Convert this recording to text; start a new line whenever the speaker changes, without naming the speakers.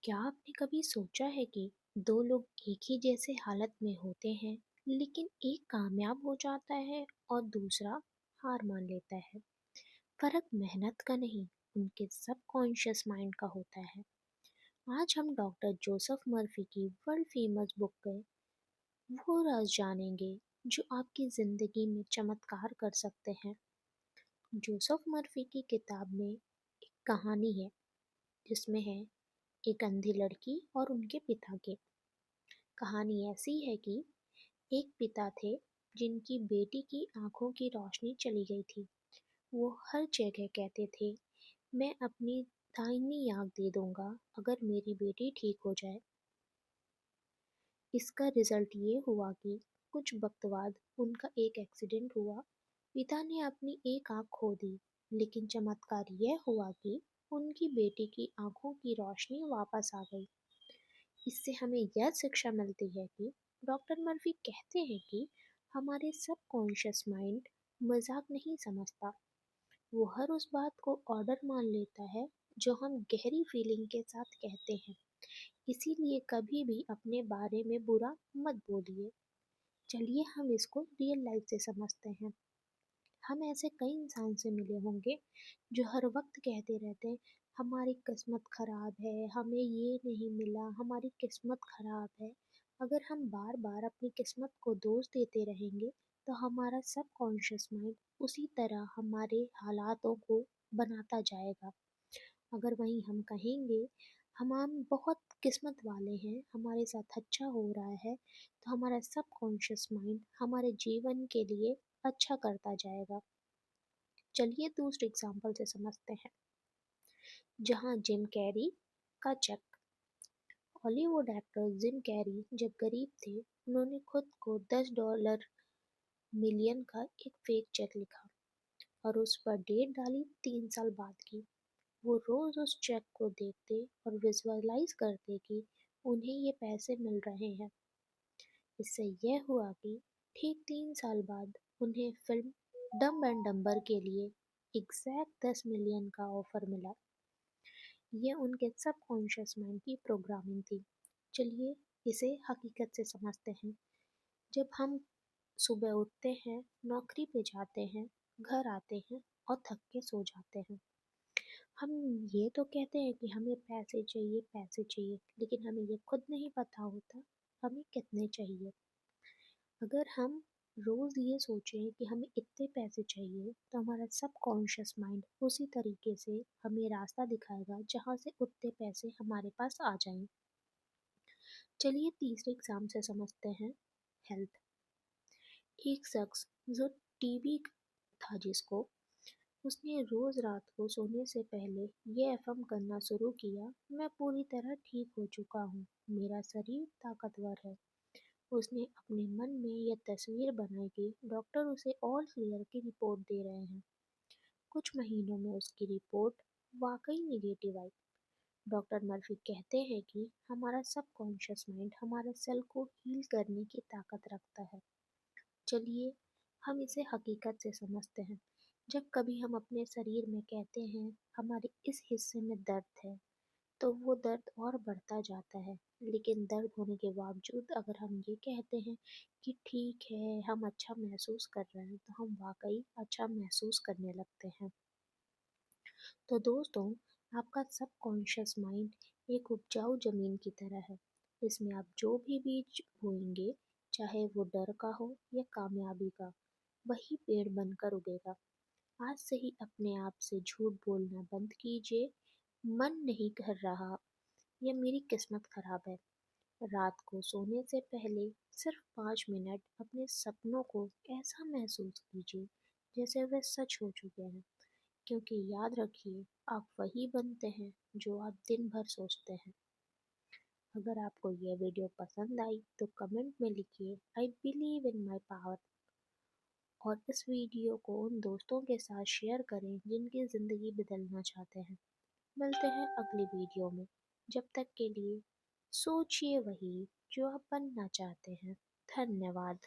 क्या आपने कभी सोचा है कि दो लोग एक ही जैसे हालत में होते हैं, लेकिन एक कामयाब हो जाता है और दूसरा हार मान लेता है? फर्क मेहनत का नहीं, उनके सबकॉन्शियस माइंड का होता है। आज हम डॉक्टर जोसेफ मर्फी की वर्ल्ड फेमस बुक के वो राज जानेंगे जो आपकी जिंदगी में चमत्कार कर सकते हैं। जोसेफ मर्फी की किताब में एक कहानी है जिसमें है एक अंधी लड़की और उनके पिता की। कहानी ऐसी है कि एक पिता थे जिनकी बेटी की आंखों की रोशनी चली गई थी। वो हर जगह कहते थे, मैं अपनी दाहिनी आंख दे दूंगा अगर मेरी बेटी ठीक हो जाए। इसका रिजल्ट ये हुआ कि कुछ वक्त बाद उनका एक एक्सीडेंट हुआ। पिता ने अपनी एक आंख खो दी, लेकिन चमत्कार यह हुआ कि उनकी बेटी की आंखों की रोशनी वापस आ गई। इससे हमें यह शिक्षा मिलती है कि डॉक्टर मर्फी कहते हैं कि हमारे सबकॉन्शियस माइंड मजाक नहीं समझता। वो हर उस बात को ऑर्डर मान लेता है जो हम गहरी फीलिंग के साथ कहते हैं। इसीलिए कभी भी अपने बारे में बुरा मत बोलिए। चलिए हम इसको रियल लाइफ से समझते हैं। हम ऐसे कई इंसान से मिले होंगे जो हर वक्त कहते रहते हैं, हमारी किस्मत खराब है, हमें ये नहीं मिला, हमारी किस्मत खराब है। अगर हम बार बार अपनी किस्मत को दोष देते रहेंगे तो हमारा सबकॉन्शियस माइंड उसी तरह हमारे हालातों को बनाता जाएगा। अगर वहीं हम कहेंगे हम बहुत किस्मत वाले हैं, हमारे साथ अच्छा हो रहा है, तो हमारा सबकॉन्शियस माइंड हमारे जीवन के लिए अच्छा करता जाएगा। चलिए दूसरे एग्जाम्पल से समझते हैं। जहाँ जिम कैरी का check. Hollywood actor Jim Carrey जब गरीब थे, उन्होंने खुद को $10 मिलियन का एक फेक चेक लिखा और उस पर डेट डाली 3 साल बाद की। वो रोज उस चेक को देखते और विजुअलाइज करते कि उन्हें ये पैसे मिल रहे हैं। इससे यह हुआ कि ठीक 3 साल बाद उन्हें फिल्म डम्ब एंड डम्बर के लिए एग्जैक्ट 10 मिलियन का ऑफर मिला। ये उनके सबकॉन्शियस माइंड की प्रोग्रामिंग थी। चलिए इसे हकीकत से समझते हैं। जब हम सुबह उठते हैं, नौकरी पे जाते हैं, घर आते हैं और थक के सो जाते हैं, हम ये तो कहते हैं कि हमें पैसे चाहिए, लेकिन हमें ये खुद नहीं पता होता हमें कितने चाहिए। अगर हम रोज ये सोचें कि हमें इतने पैसे चाहिए, तो हमारा सबकॉन्शियस माइंड उसी तरीके से हमें रास्ता दिखाएगा जहाँ से उतने पैसे हमारे पास आ जाएं। चलिए तीसरे एग्जाम से समझते हैं। हेल्थ। एक शख्स जो टीबी था जिसको, उसने रोज रात को सोने से पहले ये एफर्म करना शुरू किया, मैं पूरी तरह ठीक हो चुका हूँ, मेरा शरीर ताकतवर है। उसने अपने मन में यह तस्वीर बनाई कि डॉक्टर उसे ऑल क्लियर की रिपोर्ट दे रहे हैं। कुछ महीनों में उसकी रिपोर्ट वाकई निगेटिव आई। डॉक्टर मर्फी कहते हैं कि हमारा सबकॉन्शियस माइंड हमारे सेल को हील करने की ताकत रखता है। चलिए हम इसे हकीकत से समझते हैं। जब कभी हम अपने शरीर में कहते हैं हमारे इस हिस्से में दर्द है, तो वो दर्द और बढ़ता जाता है। लेकिन दर्द होने के बावजूद अगर हम ये कहते हैं कि ठीक है, हम अच्छा महसूस कर रहे हैं, तो हम वाकई अच्छा महसूस करने लगते हैं। तो दोस्तों, आपका सबकॉन्शियस माइंड एक उपजाऊ जमीन की तरह है। इसमें आप जो भी बीज बोएंगे, चाहे वो डर का हो या कामयाबी का, वही पेड़ बनकर उगेगा। आज से ही अपने आप से झूठ बोलना बंद कीजिए। मन नहीं कर रहा या मेरी किस्मत खराब है। रात को सोने से पहले सिर्फ 5 मिनट अपने सपनों को ऐसा महसूस कीजिए जैसे वे सच हो चुके हैं। क्योंकि याद रखिए, आप वही बनते हैं जो आप दिन भर सोचते हैं। अगर आपको यह वीडियो पसंद आई तो कमेंट में लिखिए, I believe in my power. और इस वीडियो को उन दोस्तों के साथ शेयर करें जिनकी ज़िंदगी बदलना चाहते हैं। मिलते हैं अगली वीडियो में। जब तक के लिए सोचिए वही जो आप बनना चाहते हैं। धन्यवाद।